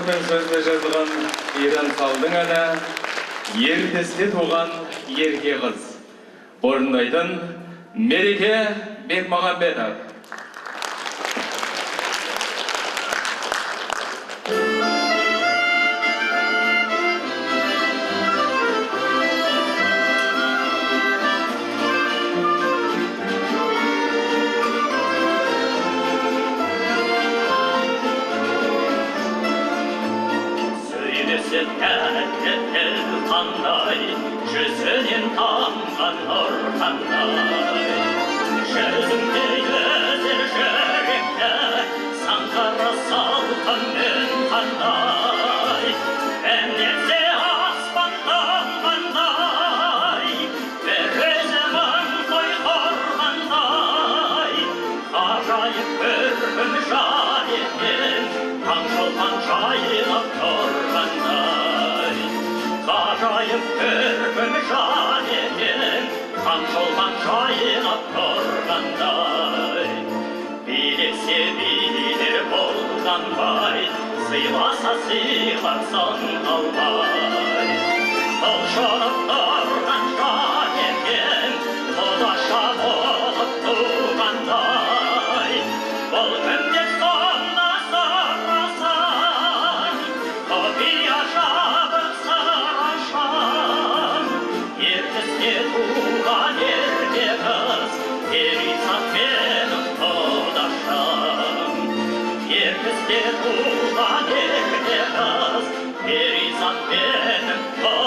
мен сөзіне жазылған Иран Салдың әні ертесте туған ерке қыз. Орындайтын Мереке Бекмағамбетов. қандай, жүзінен тамған нұр қандай, жүзіңде өзір жүректі, саңғара салқынмен қандай, әндетсе аспаннан қандай, бір өзімін қой қорғандай, ғажайып бір күн жар екен, таңшолпан жайылып тұрғандай. Ғажайып бір күн жар екен, таңшолпан жайылып тұрғандай. Билесе билер қолданбай, сыйласа сыйларсан қалмай. Толшынып тұрған жар екен, құдаша болып туғандай. Бұл күнде сонда сырласан, құпия жабық сырашан. Ертесте туған ерке қыз, Перизат менің құдашам. Ертесте туған ерке қыз, Перизат менің құдашам.